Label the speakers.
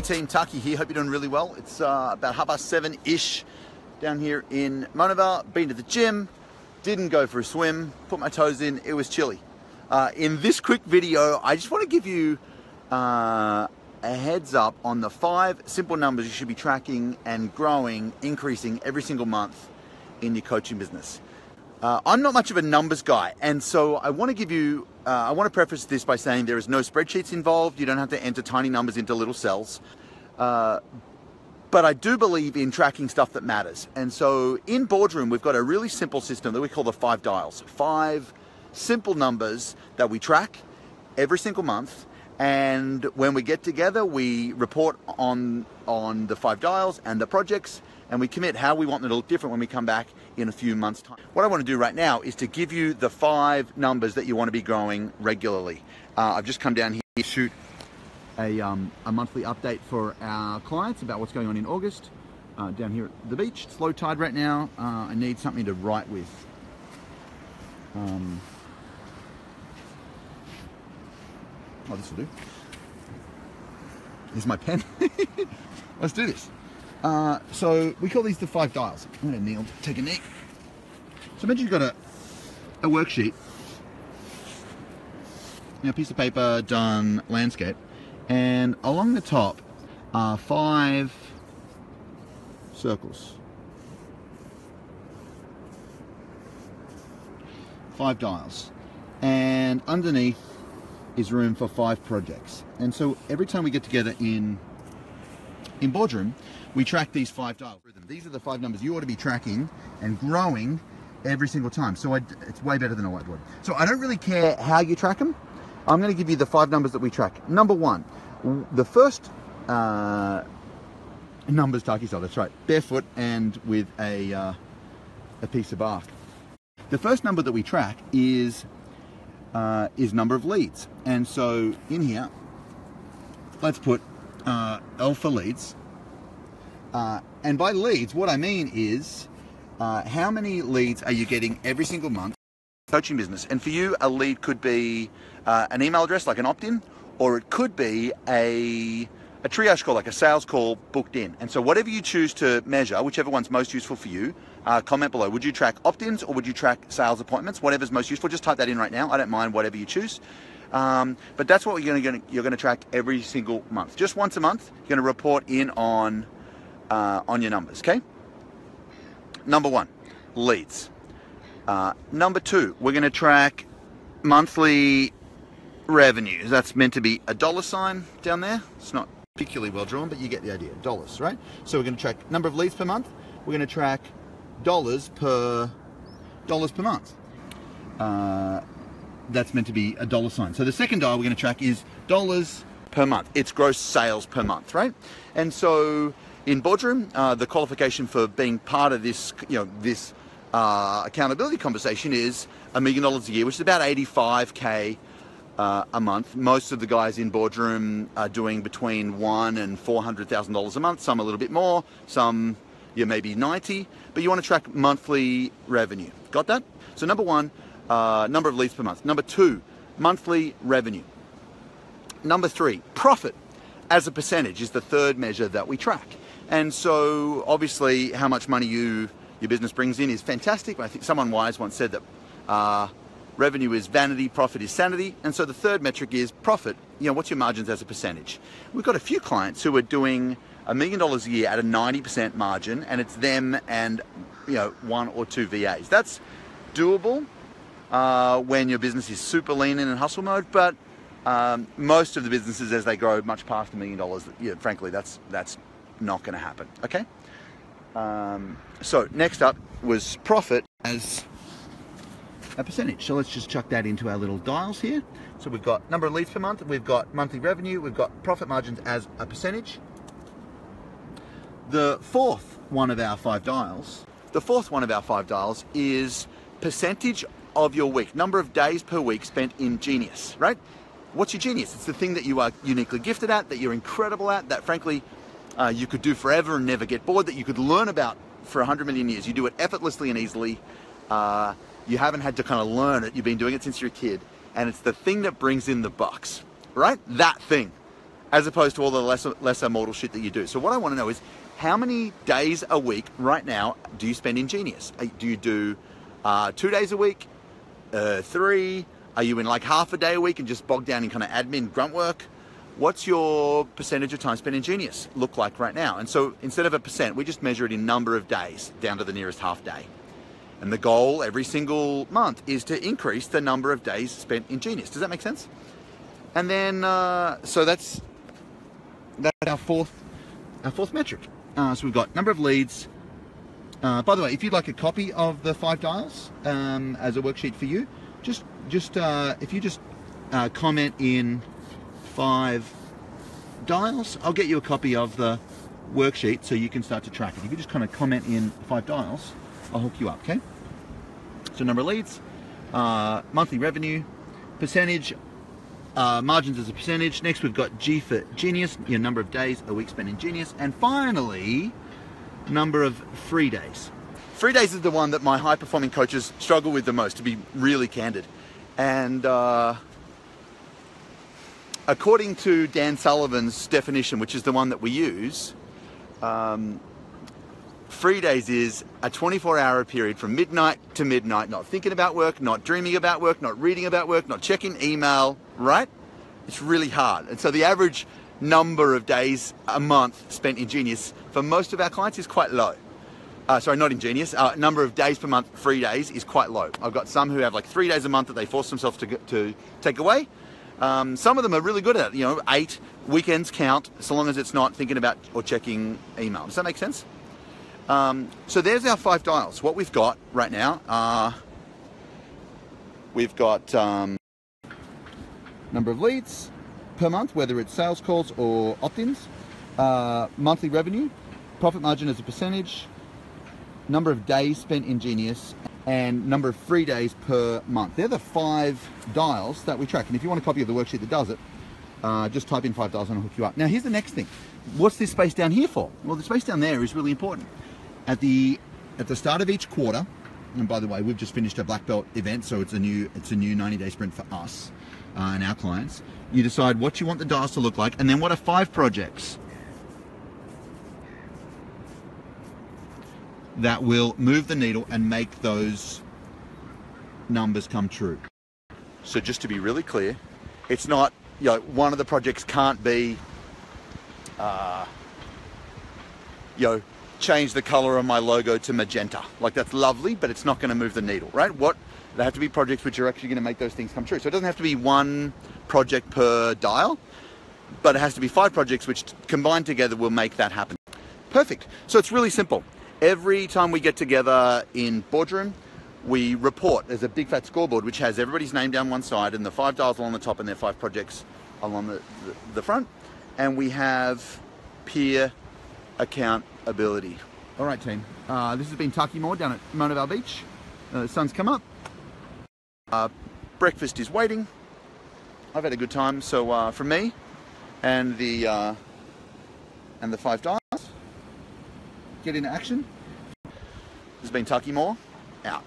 Speaker 1: team, Taki here. Hope you're doing really well. It's about 7:30-ish down here in Monavale. Been to the gym, didn't go for a swim, put my toes in, it was chilly. In this quick video, I just want to give you a heads up on the 5 simple numbers you should be tracking and growing, increasing every single month in your coaching business. I'm not much of a numbers guy, and so I want to give you, I want to preface this by saying there is no spreadsheets involved. You don't have to enter tiny numbers into little cells. But I do believe in tracking stuff that matters. And so in Boardroom, we've got a really simple system that we call the 5 dials. 5 simple numbers that we track every single month. And when we get together, we report on the 5 dials and the projects, and we commit how we want them to look different when we come back in a few months' time. What I want to do right now is to give you the 5 numbers that you want to be growing regularly. I've just come down here to shoot a monthly update for our clients about what's going on in August down here at the beach. It's low tide right now. I need something to write with. Oh, this will do. Here's my pen. Let's do this. So we call these the 5 dials. I'm going to kneel, take a knee. So imagine you've got a worksheet, a piece of paper done landscape, and along the top are 5 circles. 5 dials. And underneath is room for 5 projects. And so every time we get together in Boardroom, we track these 5 dials. These are the 5 numbers you ought to be tracking and growing every single time. So it's way better than a whiteboard. So I don't really care how you track them. I'm going to give you the 5 numbers that we track. Number 1, the first numbers Taki style, that's right, barefoot and with a piece of bark. The first number that we track is number of leads. And so in here, let's put L for leads. And by leads, what I mean is how many leads are you getting every single month in the coaching business? And for you, a lead could be an email address, like an opt-in, or it could be a triage call, like a sales call booked in. And so whatever you choose to measure, whichever one's most useful for you, comment below. Would you track opt-ins or would you track sales appointments? Whatever's most useful, just type that in right now. I don't mind whatever you choose. But that's what you're going to track every single month. Just once a month, you're going to report in on your numbers, okay? Number 1, leads. Number 2, we're going to track monthly revenues. That's meant to be a $sign down there. It's not particularly well drawn, but you get the idea. Dollars, right? So we're going to track number of leads per month. We're going to track dollars per month. That's meant to be a $sign. So the second dial we're going to track is dollars per month. It's gross sales per month, right? And so in Boardroom, the qualification for being part of this, this accountability conversation is $1 million a year, which is about 85K a month. Most of the guys in Boardroom are doing between $100,000 and $400,000 a month. Some a little bit more, some maybe 90. But you want to track monthly revenue. Got that? So number 1, number of leads per month. Number 2, monthly revenue. Number 3, profit as a percentage is the third measure that we track. And so obviously how much money your business brings in is fantastic. I think someone wise once said that revenue is vanity, profit is sanity. And so the third metric is profit. What's your margins as a percentage? We've got a few clients who are doing $1 million a year at a 90% margin, and it's them and 1 or 2 VAs. That's doable when your business is super lean in and hustle mode, but most of the businesses as they grow much past $1 million, frankly, that's not going to happen. Okay. So next up was profit as a percentage. So let's just chuck that into our little dials here. So we've got number of leads per month, we've got monthly revenue, we've got profit margins as a percentage. The fourth one of our 5 dials is percentage of your week, number of days per week spent in genius, right? What's your genius? It's the thing that you are uniquely gifted at, that you're incredible at, that frankly you could do forever and never get bored, that you could learn about for 100 million years. You do it effortlessly and easily. You haven't had to kind of learn it. You've been doing it since you're a kid. And it's the thing that brings in the bucks, right? That thing. as opposed to all the lesser mortal shit that you do. So what I want to know is, how many days a week right now do you spend in Genius? Do you do 2 days a week, 3? Are you in like half a day a week and just bogged down in kind of admin grunt work? What's your percentage of time spent in Genius look like right now? And so instead of a percent, we just measure it in number of days down to the nearest half day. And the goal every single month is to increase the number of days spent in Genius. Does that make sense? And then, so that's our fourth metric. So we've got number of leads. By the way, if you'd like a copy of the 5 dials as a worksheet for you, if you just comment in 5 dials, I'll get you a copy of the worksheet so you can start to track it. If you just kind of comment in 5 dials, I'll hook you up, okay? So number of leads, monthly revenue, percentage, margins as a percentage. Next we've got G for Genius, your number of days a week spent in Genius. And finally, number of free days. Free days is the one that my high-performing coaches struggle with the most, to be really candid. And according to Dan Sullivan's definition, which is the one that we use, free days is a 24-hour period from midnight to midnight, not thinking about work, not dreaming about work, not reading about work, not checking email, right? It's really hard. And so the average number of days a month spent in Genius for most of our clients is quite low. Sorry, not in Genius. Number of days per month, free days, is quite low. I've got some who have like 3 days a month that they force themselves to take away. Some of them are really good at it. 8 weekends count, so long as it's not thinking about or checking email. Does that make sense? So there's our 5 dials. What we've got right now, we've got number of leads per month, whether it's sales calls or opt-ins, monthly revenue, profit margin as a percentage, number of days spent in Genius, and number of free days per month. They're the 5 dials that we track. And if you want a copy of the worksheet that does it, just type in 5 dials and I'll hook you up. Now here's the next thing. What's this space down here for? Well, the space down there is really important. At the start of each quarter, and by the way, we've just finished a black belt event, so it's a new 90-day sprint for us and our clients. You decide what you want the dials to look like, and then what are 5 projects that will move the needle and make those numbers come true. So just to be really clear, it's not, one of the projects can't be, change the color of my logo to magenta. Like, that's lovely, but it's not going to move the needle, right? They have to be projects which are actually going to make those things come true. So it doesn't have to be 1 project per dial, but it has to be 5 projects which combined together will make that happen. Perfect. So it's really simple. Every time we get together in boardroom, we report. There's a big fat scoreboard which has everybody's name down one side and the 5 dials along the top and their 5 projects along the front. And we have peer accountability. All right, team. This has been Taki down at Mona Vale Beach. The sun's come up. Breakfast is waiting. I've had a good time. So from me and the 5 dials, get into action. This has been Taki out.